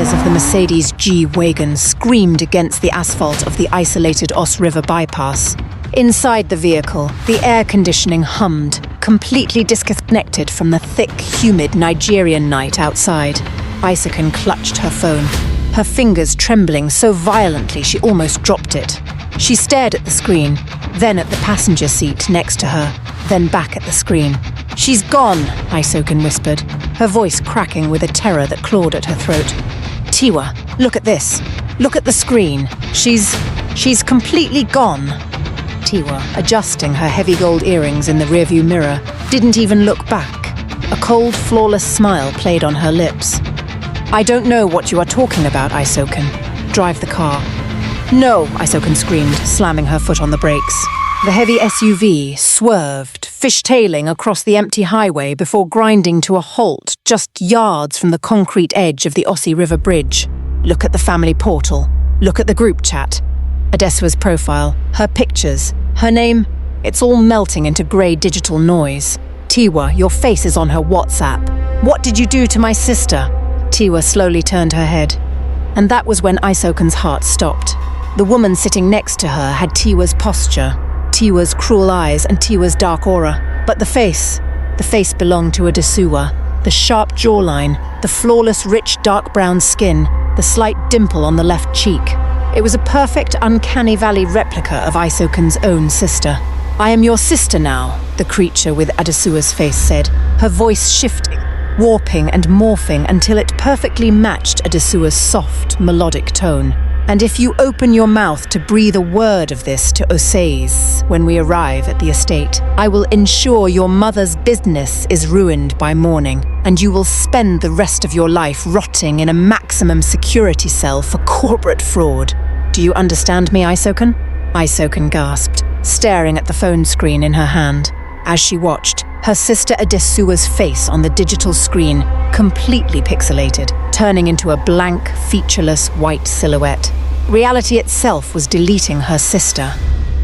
tires of the Mercedes G-Wagon screamed against the asphalt of the isolated Osse River bypass. Inside the vehicle, the air conditioning hummed, completely disconnected from the thick, humid Nigerian night outside. Isokan clutched her phone, her fingers trembling so violently she almost dropped it. She stared at the screen, then at the passenger seat next to her, then back at the screen. "She's gone," Isokan whispered, her voice cracking with a terror that clawed at her throat. "Tiwa, look at this. Look at the screen. She's completely gone." Tiwa, adjusting her heavy gold earrings in the rearview mirror, didn't even look back. A cold, flawless smile played on her lips. "I don't know what you are talking about, Isokan. Drive the car." "No," Isokan screamed, slamming her foot on the brakes. The heavy SUV swerved, fishtailing across the empty highway before grinding to a halt just yards from the concrete edge of the Osse River bridge. Look at the family portal. Look at the group chat. Adesuwa's profile, her pictures, her name, it's all melting into grey digital noise. "Tiwa, your face is on her WhatsApp. What did you do to my sister?" Tiwa slowly turned her head. And that was when Isokan's heart stopped. The woman sitting next to her had Tiwa's posture, Tiwa's cruel eyes and Tiwa's dark aura. But the face belonged to Adesuwa. The sharp jawline, the flawless rich dark brown skin, the slight dimple on the left cheek. It was a perfect uncanny valley replica of Isokan's own sister. "I am your sister now," the creature with Adesuwa's face said, her voice shifting, warping and morphing until it perfectly matched Adesuwa's soft, melodic tone. "And if you open your mouth to breathe a word of this to Osaze when we arrive at the estate, I will ensure your mother's business is ruined by morning, and you will spend the rest of your life rotting in a maximum security cell for corporate fraud. Do you understand me, Isokan?" Isokan gasped, staring at the phone screen in her hand. As she watched, her sister Adesuwa's face on the digital screen completely pixelated, turning into a blank, featureless white silhouette. Reality itself was deleting her sister.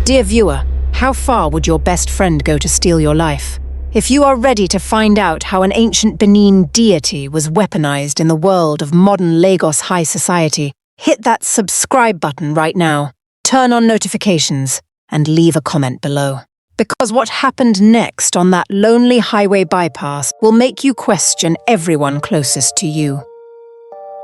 Dear viewer, how far would your best friend go to steal your life? If you are ready to find out how an ancient Benin deity was weaponized in the world of modern Lagos high society, hit that subscribe button right now, turn on notifications, and leave a comment below. Because what happened next on that lonely highway bypass will make you question everyone closest to you.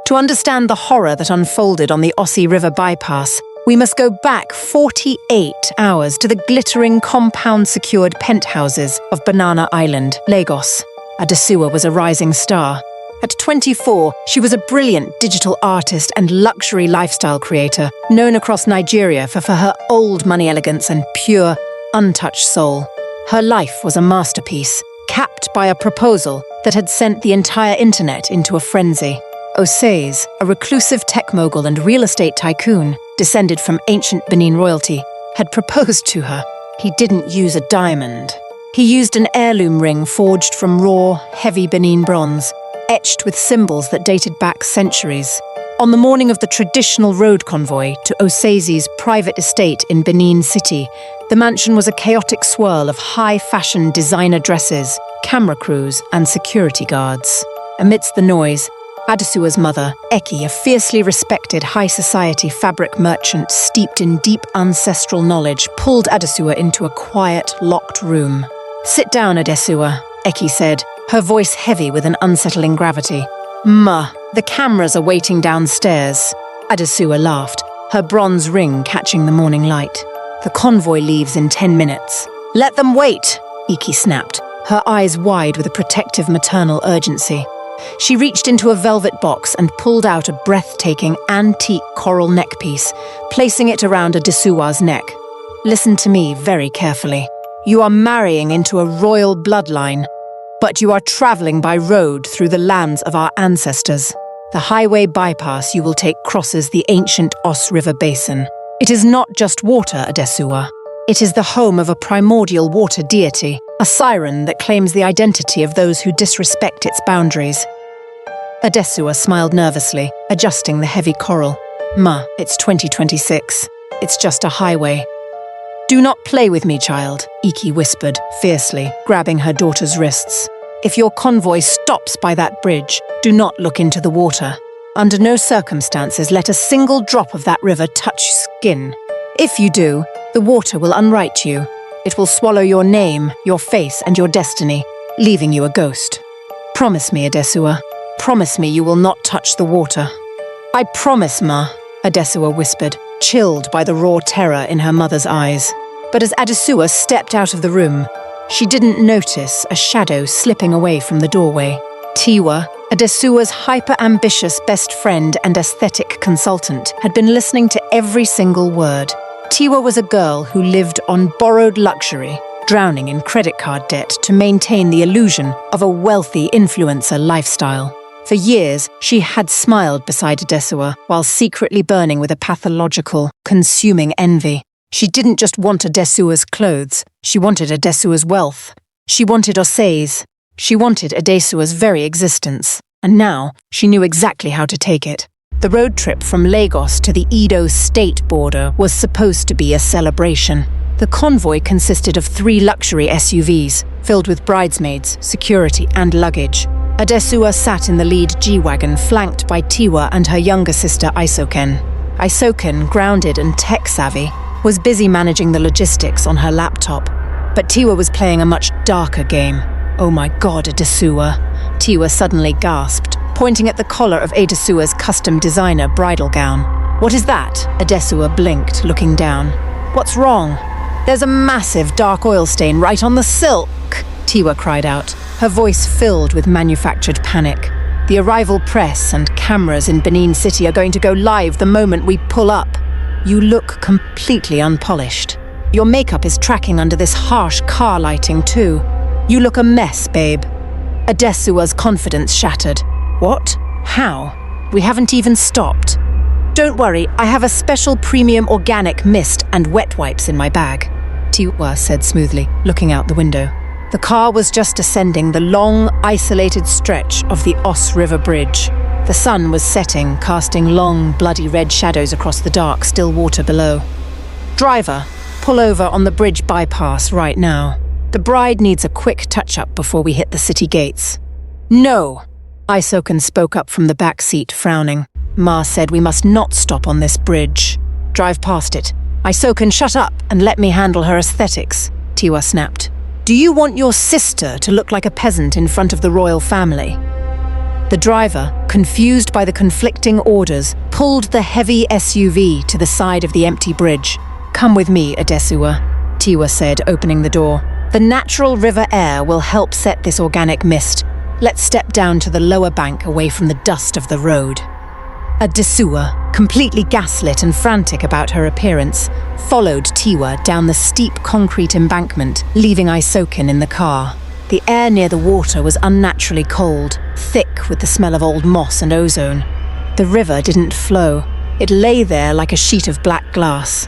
To understand the horror that unfolded on the Osse River bypass, we must go back 48 hours to the glittering compound-secured penthouses of Banana Island, Lagos. Adesuwa was a rising star. At 24, she was a brilliant digital artist and luxury lifestyle creator, known across Nigeria for her old money elegance and pure, untouched soul. Her life was a masterpiece, capped by a proposal that had sent the entire internet into a frenzy. Osaze, a reclusive tech mogul and real estate tycoon, descended from ancient Benin royalty, had proposed to her. He didn't use a diamond. He used an heirloom ring forged from raw, heavy Benin bronze, etched with symbols that dated back centuries. On the morning of the traditional road convoy to Osaze's private estate in Benin City, the mansion was a chaotic swirl of high-fashion designer dresses, camera crews, and security guards. Amidst the noise, Adesuwa's mother, Eki, a fiercely respected high-society fabric merchant steeped in deep ancestral knowledge, pulled Adesuwa into a quiet, locked room. "Sit down, Adesuwa," Eki said, her voice heavy with an unsettling gravity. "Ma, the cameras are waiting downstairs." Adesuwa laughed, her bronze ring catching the morning light. "The convoy leaves in 10 minutes. Let them wait," Eki snapped, her eyes wide with a protective maternal urgency. She reached into a velvet box and pulled out a breathtaking antique coral neckpiece, placing it around Adesuwa's neck. "Listen to me very carefully. You are marrying into a royal bloodline, but you are traveling by road through the lands of our ancestors. The highway bypass you will take crosses the ancient Osse River basin. It is not just water, Adesuwa. It is the home of a primordial water deity, a siren that claims the identity of those who disrespect its boundaries." Adesuwa smiled nervously, adjusting the heavy coral. "Ma, it's 2026. It's just a highway." "Do not play with me, child," Eki whispered, fiercely, grabbing her daughter's wrists. "If your convoy stops by that bridge, do not look into the water." Under no circumstances let a single drop of that river touch skin. If you do, the water will unwrite you. It will swallow your name, your face, and your destiny, leaving you a ghost. Promise me, Adesuwa. Promise me you will not touch the water. I promise, Ma, Adesuwa whispered, chilled by the raw terror in her mother's eyes. But as Adesuwa stepped out of the room, she didn't notice a shadow slipping away from the doorway. Tiwa, Adesuwa's hyper-ambitious best friend and aesthetic consultant, had been listening to every single word. Tiwa was a girl who lived on borrowed luxury, drowning in credit card debt to maintain the illusion of a wealthy influencer lifestyle. For years, she had smiled beside Adesuwa while secretly burning with a pathological, consuming envy. She didn't just want Adesuwa's clothes, she wanted Adesuwa's wealth. She wanted Osaze. She wanted Adesuwa's very existence. And now, she knew exactly how to take it. The road trip from Lagos to the Edo state border was supposed to be a celebration. The convoy consisted of 3 luxury SUVs, filled with bridesmaids, security, and luggage. Adesuwa sat in the lead G-Wagon, flanked by Tiwa and her younger sister Isoken. Isoken, grounded and tech-savvy, was busy managing the logistics on her laptop. But Tiwa was playing a much darker game. Oh my God, Adesuwa. Tiwa suddenly gasped, pointing at the collar of Adesuwa's custom designer bridal gown. What is that? Adesuwa blinked, looking down. What's wrong? There's a massive dark oil stain right on the silk, Tiwa cried out, her voice filled with manufactured panic. The arrival press and cameras in Benin City are going to go live the moment we pull up. You look completely unpolished. Your makeup is tracking under this harsh car lighting too. You look a mess, babe. Adesuwa's confidence shattered. What? How? We haven't even stopped. Don't worry, I have a special premium organic mist and wet wipes in my bag, Tiwa said smoothly, looking out the window. The car was just ascending the long, isolated stretch of the Osse River bridge. The sun was setting, casting long, bloody red shadows across the dark, still water below. Driver, pull over on the bridge bypass right now. The bride needs a quick touch-up before we hit the city gates. No! Isoken spoke up from the back seat, frowning. Ma said we must not stop on this bridge. Drive past it. Isoken, shut up and let me handle her aesthetics, Tiwa snapped. Do you want your sister to look like a peasant in front of the royal family? The driver, confused by the conflicting orders, pulled the heavy SUV to the side of the empty bridge. Come with me, Adesuwa, Tiwa said, opening the door. The natural river air will help set this organic mist. Let's step down to the lower bank away from the dust of the road. Adesuwa, completely gaslit and frantic about her appearance, followed Tiwa down the steep concrete embankment, leaving Isoken in the car. The air near the water was unnaturally cold, thick with the smell of old moss and ozone. The river didn't flow. It lay there like a sheet of black glass.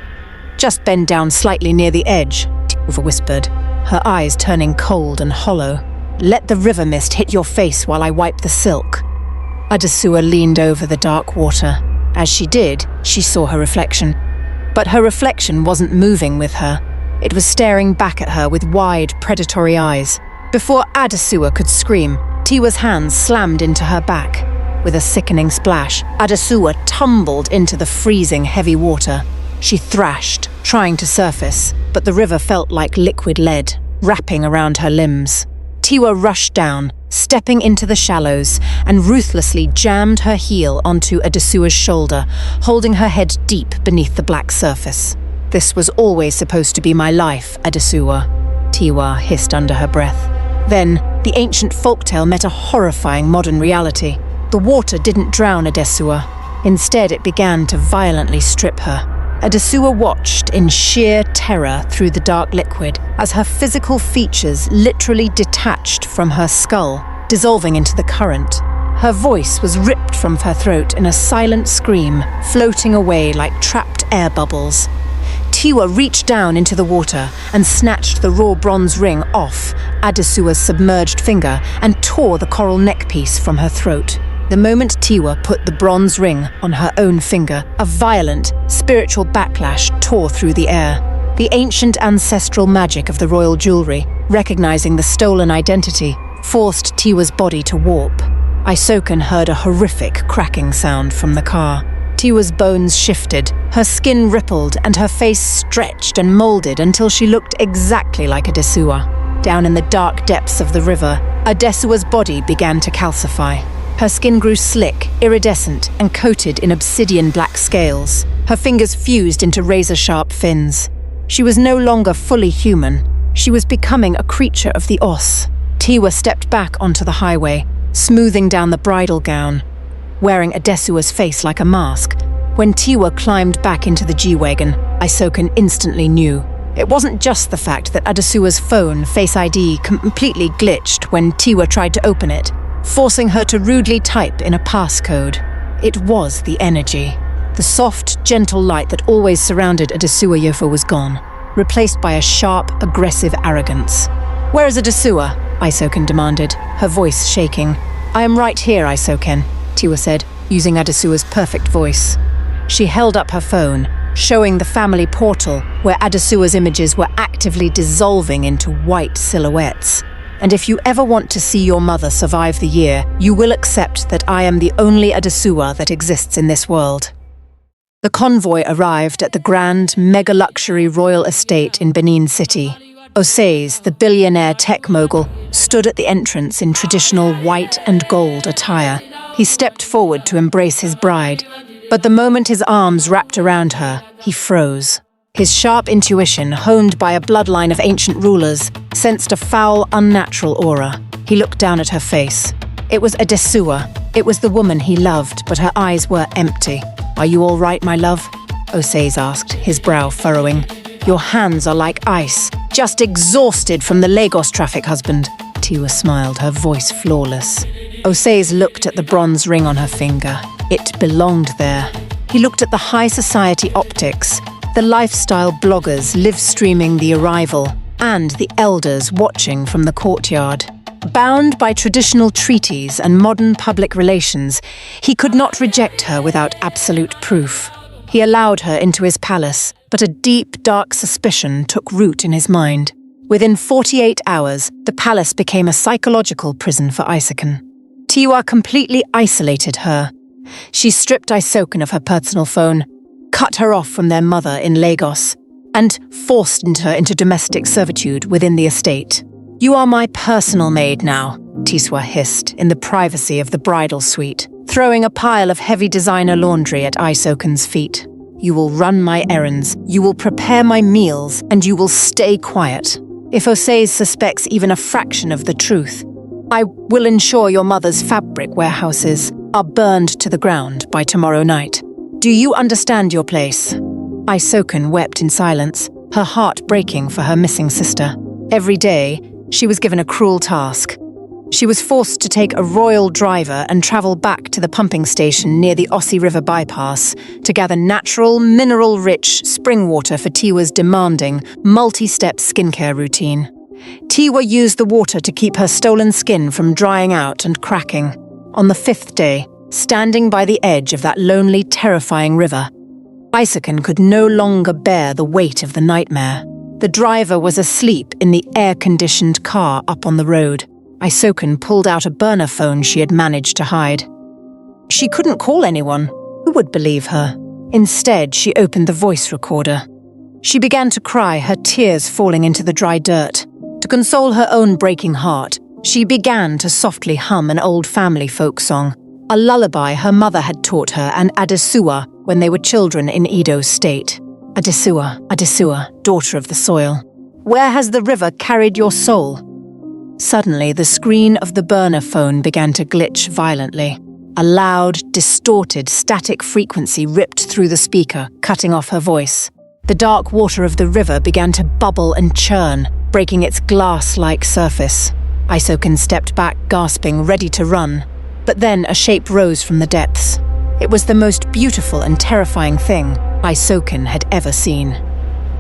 Just bend down slightly near the edge, Tiwa whispered, her eyes turning cold and hollow. Let the river mist hit your face while I wipe the silk. Adesuwa leaned over the dark water. As she did, she saw her reflection. But her reflection wasn't moving with her. It was staring back at her with wide, predatory eyes. Before Adesuwa could scream, Tiwa's hands slammed into her back. With a sickening splash, Adesuwa tumbled into the freezing, heavy water. She thrashed, trying to surface, but the river felt like liquid lead, wrapping around her limbs. Tiwa rushed down, stepping into the shallows, and ruthlessly jammed her heel onto Adesuwa's shoulder, holding her head deep beneath the black surface. This was always supposed to be my life, Adesuwa, Tiwa hissed under her breath. Then, the ancient folktale met a horrifying modern reality. The water didn't drown Adesuwa. Instead, it began to violently strip her. Adesuwa watched in sheer terror through the dark liquid as her physical features literally detached from her skull, dissolving into the current. Her voice was ripped from her throat in a silent scream, floating away like trapped air bubbles. Tiwa reached down into the water and snatched the raw bronze ring off Adesuwa's submerged finger and tore the coral neckpiece from her throat. The moment Tiwa put the bronze ring on her own finger, a violent, spiritual backlash tore through the air. The ancient ancestral magic of the royal jewelry, recognizing the stolen identity, forced Tiwa's body to warp. Isoken heard a horrific cracking sound from the car. Tiwa's bones shifted, her skin rippled, and her face stretched and molded until she looked exactly like Adesuwa. Down in the dark depths of the river, Adesuwa's body began to calcify. Her skin grew slick, iridescent, and coated in obsidian black scales. Her fingers fused into razor-sharp fins. She was no longer fully human. She was becoming a creature of the Osse. Tiwa stepped back onto the highway, smoothing down the bridal gown, wearing Adesuwa's face like a mask. When Tiwa climbed back into the G-Wagon, Isoken instantly knew. It wasn't just the fact that Adesuwa's phone, Face ID, completely glitched when Tiwa tried to open it, forcing her to rudely type in a passcode. It was the energy. The soft, gentle light that always surrounded Adesuwa Yofa was gone, replaced by a sharp, aggressive arrogance. "Where is Adesuwa?" Isoken demanded, her voice shaking. "I am right here, Isoken," Tiwa said, using Adesuwa's perfect voice. She held up her phone, showing the family portal where Adesuwa's images were actively dissolving into white silhouettes. "And if you ever want to see your mother survive the year, you will accept that I am the only Adesuwa that exists in this world." The convoy arrived at the grand, mega-luxury royal estate in Benin City. Osaze, the billionaire tech mogul, stood at the entrance in traditional white and gold attire. He stepped forward to embrace his bride, but the moment his arms wrapped around her, he froze. His sharp intuition, honed by a bloodline of ancient rulers, sensed a foul, unnatural aura. He looked down at her face. It was Adesuwa. It was the woman he loved, but her eyes were empty. "Are you all right, my love?" Osaze asked, his brow furrowing. "Your hands are like ice, just exhausted from the Lagos traffic, husband." Tiwa smiled, her voice flawless. Osaze looked at the bronze ring on her finger. It belonged there. He looked at the high society optics, the lifestyle bloggers live-streaming the arrival, and the elders watching from the courtyard. Bound by traditional treaties and modern public relations, he could not reject her without absolute proof. He allowed her into his palace, but a deep, dark suspicion took root in his mind. Within 48 hours, the palace became a psychological prison for Isoken. Tiwa completely isolated her. She stripped Isoken of her personal phone, cut her off from their mother in Lagos, and forced her into domestic servitude within the estate. "You are my personal maid now," Tiswa hissed in the privacy of the bridal suite, throwing a pile of heavy designer laundry at Isoken's feet. "You will run my errands, you will prepare my meals, and you will stay quiet. If Osaze suspects even a fraction of the truth, I will ensure your mother's fabric warehouses are burned to the ground by tomorrow night. Do you understand your place?" Isoken wept in silence, her heart breaking for her missing sister. Every day, she was given a cruel task. She was forced to take a royal driver and travel back to the pumping station near the Osse River bypass to gather natural, mineral-rich spring water for Tiwa's demanding, multi-step skincare routine. Tiwa used the water to keep her stolen skin from drying out and cracking. On the 5th day, standing by the edge of that lonely, terrifying river, Isoken could no longer bear the weight of the nightmare. The driver was asleep in the air-conditioned car up on the road. Isoken pulled out a burner phone she had managed to hide. She couldn't call anyone. Who would believe her? Instead, she opened the voice recorder. She began to cry, her tears falling into the dry dirt. To console her own breaking heart, she began to softly hum an old family folk song, a lullaby her mother had taught her and Adesuwa when they were children in Edo State. "Adesuwa, Adesuwa, daughter of the soil, where has the river carried your soul?" Suddenly, the screen of the burner phone began to glitch violently. A loud, distorted, static frequency ripped through the speaker, cutting off her voice. The dark water of the river began to bubble and churn, breaking its glass-like surface. Isoken stepped back, gasping, ready to run. But then a shape rose from the depths. It was the most beautiful and terrifying thing Isoken had ever seen.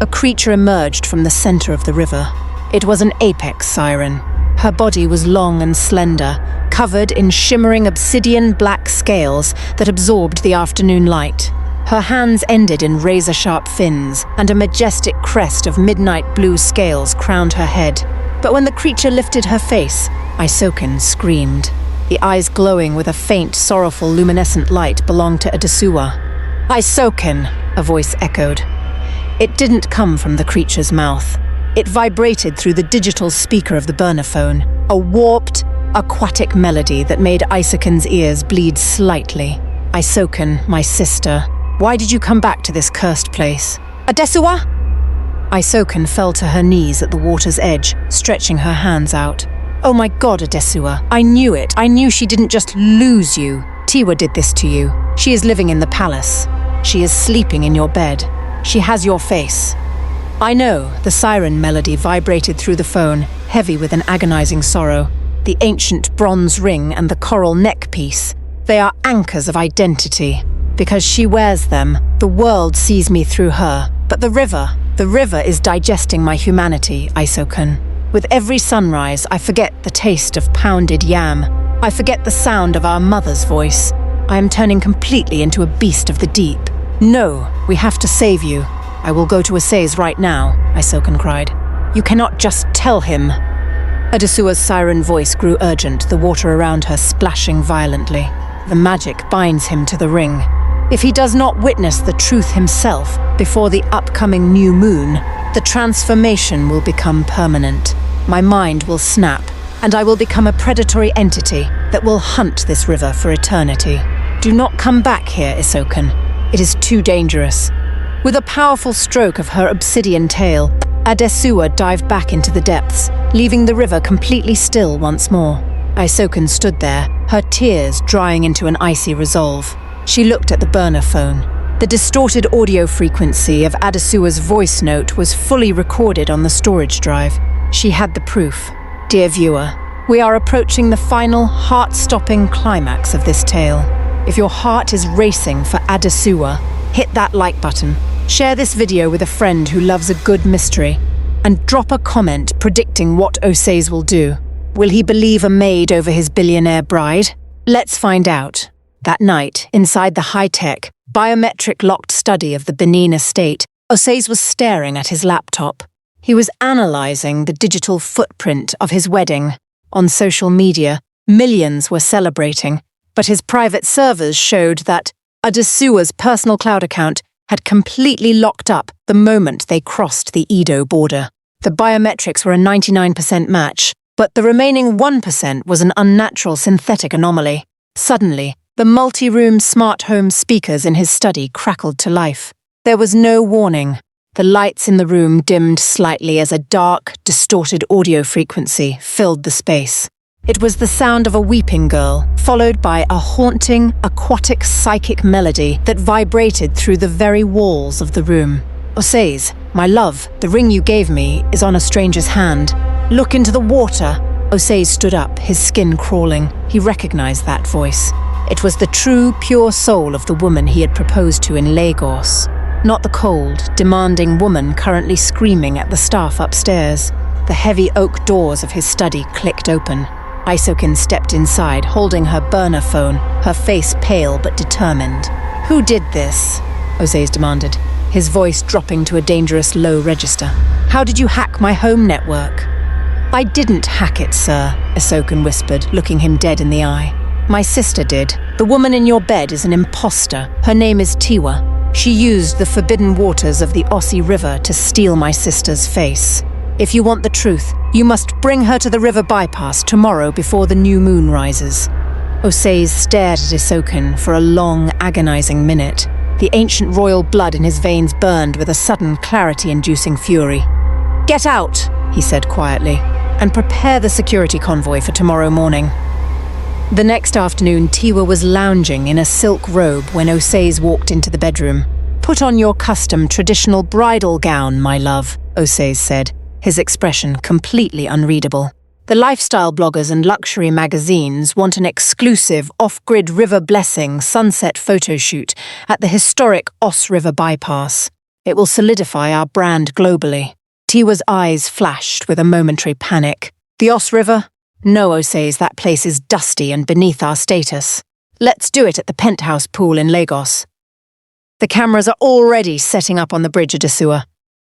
A creature emerged from the center of the river. It was an apex siren. Her body was long and slender, covered in shimmering obsidian black scales that absorbed the afternoon light. Her hands ended in razor-sharp fins, and a majestic crest of midnight blue scales crowned her head. But when the creature lifted her face, Isoken screamed. the eyes glowing with a faint, sorrowful, luminescent light belonged to Adesuwa. "Isoken," a voice echoed. It didn't come from the creature's mouth. It vibrated through the digital speaker of the burner phone, a warped, aquatic melody that made Isoken's ears bleed slightly. "Isoken, my sister, why did you come back to this cursed place?" "Adesuwa?" Isoken fell to her knees at the water's edge, stretching her hands out. "Oh my God, Adesuwa, I knew it. I knew she didn't just lose you. Tiwa did this to you. She is living in the palace. She is sleeping in your bed. She has your face." "I know," the siren melody vibrated through the phone, heavy with an agonizing sorrow. "The ancient bronze ring and the coral neck piece. They are anchors of identity. Because she wears them, the world sees me through her. But the river is digesting my humanity, Isoken. With every sunrise, I forget the taste of pounded yam. I forget the sound of our mother's voice. I am turning completely into a beast of the deep. No, we have to save you. I will go to Osaze right now," Isoken cried. "You cannot just tell him." Adesuwa's siren voice grew urgent, the water around her splashing violently. The magic binds him to the ring. If he does not witness the truth himself before the upcoming new moon, the transformation will become permanent. My mind will snap, and I will become a predatory entity that will hunt this river for eternity. Do not come back here, Isoken. It is too dangerous. With a powerful stroke of her obsidian tail, Adesuwa dived back into the depths, leaving the river completely still once more. Isoken stood there, her tears drying into an icy resolve. She looked at the burner phone. The distorted audio frequency of Adesuwa's voice note was fully recorded on the storage drive. She had the proof. "Dear viewer, we are approaching the final, heart-stopping climax of this tale. If your heart is racing for Adesuwa, hit that like button, share this video with a friend who loves a good mystery, and drop a comment predicting what Osaze will do. Will he believe a maid over his billionaire bride? Let's find out." That night, inside the high-tech, biometric locked study of the Benin estate, Osaze was staring at his laptop. He was analyzing the digital footprint of his wedding. On social media, millions were celebrating, but his private servers showed that Adesuwa's personal cloud account had completely locked up the moment they crossed the Edo border. The biometrics were a 99% match, but the remaining 1% was an unnatural synthetic anomaly. Suddenly, the multi-room smart home speakers in his study crackled to life. There was no warning. The lights in the room dimmed slightly as a dark, distorted audio frequency filled the space. It was the sound of a weeping girl, followed by a haunting, aquatic psychic melody that vibrated through the very walls of the room. "Osaze, my love, the ring you gave me is on a stranger's hand. Look into the water." Osaze stood up, his skin crawling. He recognized that voice. It was the true, pure soul of the woman he had proposed to in Lagos. Not the cold, demanding woman currently screaming at the staff upstairs. The heavy oak doors of his study clicked open. Isoken stepped inside, holding her burner phone, her face pale but determined. "Who did this?" Osaze demanded, his voice dropping to a dangerous low register. "How did you hack my home network?" "I didn't hack it, sir," Isoken whispered, looking him dead in the eye. "My sister did. The woman in your bed is an imposter. Her name is Tiwa. She used the forbidden waters of the Osse River to steal my sister's face. If you want the truth, you must bring her to the river bypass tomorrow before the new moon rises." Osaze stared at Isoken for a long, agonizing minute. The ancient royal blood in his veins burned with a sudden clarity-inducing fury. "Get out," he said quietly, "and prepare the security convoy for tomorrow morning." The next afternoon, Tiwa was lounging in a silk robe when Osaze walked into the bedroom. "Put on your custom traditional bridal gown, my love," Osaze said, his expression completely unreadable. "The lifestyle bloggers and luxury magazines want an exclusive off-grid river blessing sunset photo shoot at the historic Osse River bypass. It will solidify our brand globally." Tiwa's eyes flashed with a momentary panic. "The Osse River? No, Osaze, that place is dusty and beneath our status. Let's do it at the penthouse pool in Lagos." "The cameras are already setting up on the bridge, Adesuwa,"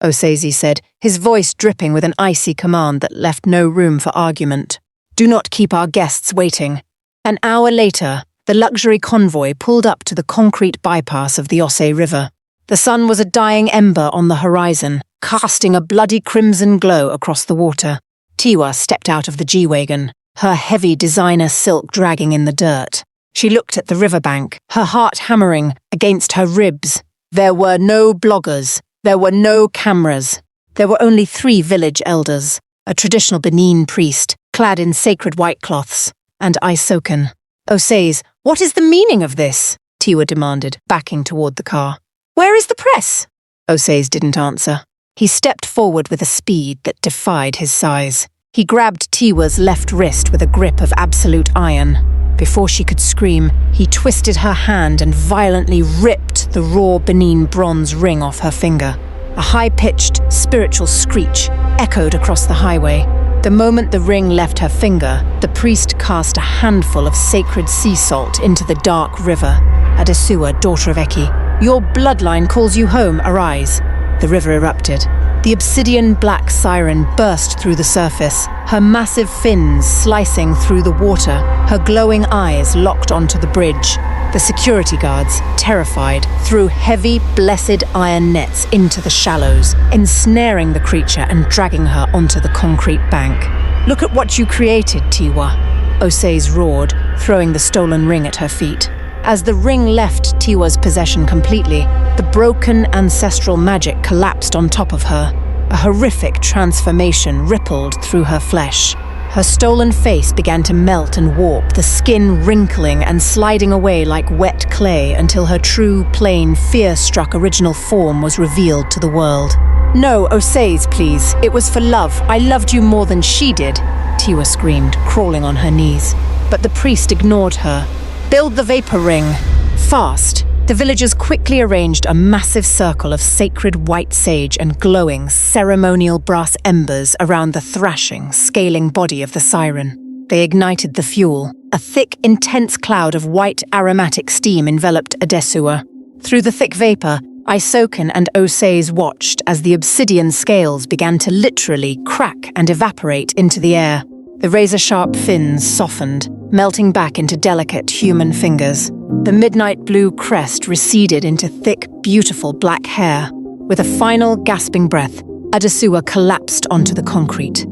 Osaze said, his voice dripping with an icy command that left no room for argument. "Do not keep our guests waiting." An hour later, the luxury convoy pulled up to the concrete bypass of the Osse River. The sun was a dying ember on the horizon, casting a bloody crimson glow across the water. Tiwa stepped out of the G-Wagon, her heavy designer silk dragging in the dirt. She looked at the riverbank, her heart hammering against her ribs. There were no bloggers. There were no cameras. There were only 3 village elders, a traditional Benin priest, clad in sacred white cloths, and Isoken. Osaze, what is the meaning of this? Tiwa demanded, backing toward the car. Where is the press? Osaze didn't answer. He stepped forward with a speed that defied his size. He grabbed Tiwa's left wrist with a grip of absolute iron. Before she could scream, he twisted her hand and violently ripped the raw Benin bronze ring off her finger. A high-pitched, spiritual screech echoed across the highway. The moment the ring left her finger, the priest cast a handful of sacred sea salt into the dark river. Adesuwa, daughter of Eki, your bloodline calls you home, arise. The river erupted. The obsidian black siren burst through the surface, her massive fins slicing through the water, her glowing eyes locked onto the bridge. The security guards, terrified, threw heavy, blessed iron nets into the shallows, ensnaring the creature and dragging her onto the concrete bank. Look at what you created, Tiwa, Osaze roared, throwing the stolen ring at her feet. As the ring left Tiwa's possession completely, the broken ancestral magic collapsed on top of her. A horrific transformation rippled through her flesh. Her stolen face began to melt and warp, the skin wrinkling and sliding away like wet clay until her true, plain, fear-struck original form was revealed to the world. No, Osaze, please. It was for love. I loved you more than she did, Tiwa screamed, crawling on her knees. But the priest ignored her. Build the vapor ring. Fast. The villagers quickly arranged a massive circle of sacred white sage and glowing, ceremonial brass embers around the thrashing, scaling body of the siren. They ignited the fuel. A thick, intense cloud of white, aromatic steam enveloped Adesuwa. Through the thick vapor, Isoken and Osaze watched as the obsidian scales began to literally crack and evaporate into the air. The razor-sharp fins softened, melting back into delicate human fingers. The midnight blue crest receded into thick, beautiful black hair. With a final gasping breath, Adesuwa collapsed onto the concrete,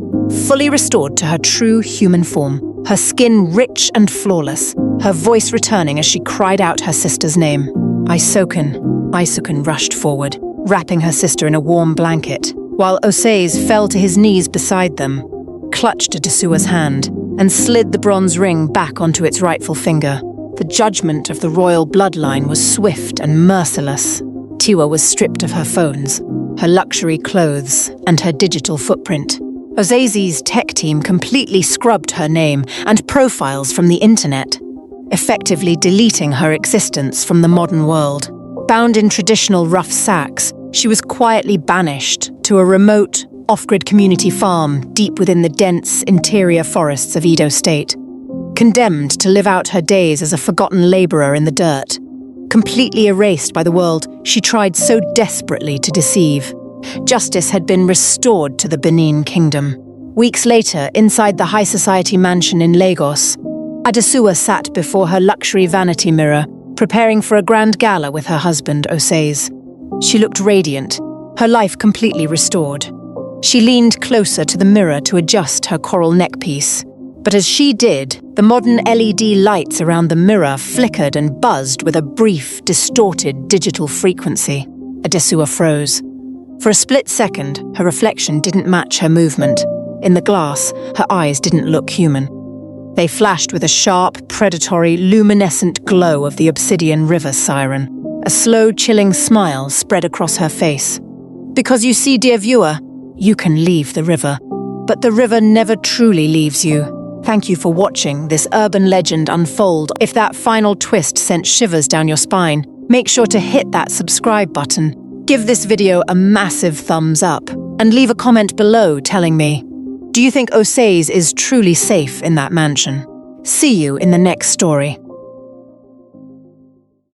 fully restored to her true human form, her skin rich and flawless, her voice returning as she cried out her sister's name. Isoken. Isoken rushed forward, wrapping her sister in a warm blanket, while Osaze fell to his knees beside them, clutched Adesuwa's hand, and slid the bronze ring back onto its rightful finger. The judgment of the royal bloodline was swift and merciless. Tiwa was stripped of her phones, her luxury clothes, and her digital footprint. Osaze's tech team completely scrubbed her name and profiles from the internet, effectively deleting her existence from the modern world. Bound in traditional rough sacks, she was quietly banished to a remote, off-grid community farm deep within the dense interior forests of Edo State. Condemned to live out her days as a forgotten laborer in the dirt. Completely erased by the world she tried so desperately to deceive. Justice had been restored to the Benin kingdom. Weeks later, inside the high society mansion in Lagos, Adesuwa sat before her luxury vanity mirror, preparing for a grand gala with her husband, Osaze. She looked radiant, her life completely restored. She leaned closer to the mirror to adjust her coral neckpiece. But as she did, the modern LED lights around the mirror flickered and buzzed with a brief, distorted digital frequency. Adesuwa froze. For a split second, her reflection didn't match her movement. In the glass, her eyes didn't look human. They flashed with a sharp, predatory, luminescent glow of the obsidian river siren. A slow, chilling smile spread across her face. Because you see, dear viewer, you can leave the river, but the river never truly leaves you. Thank you for watching this urban legend unfold. If that final twist sent shivers down your spine, make sure to hit that subscribe button. Give this video a massive thumbs up, and leave a comment below telling me, do you think Osaze is truly safe in that mansion? See you in the next story.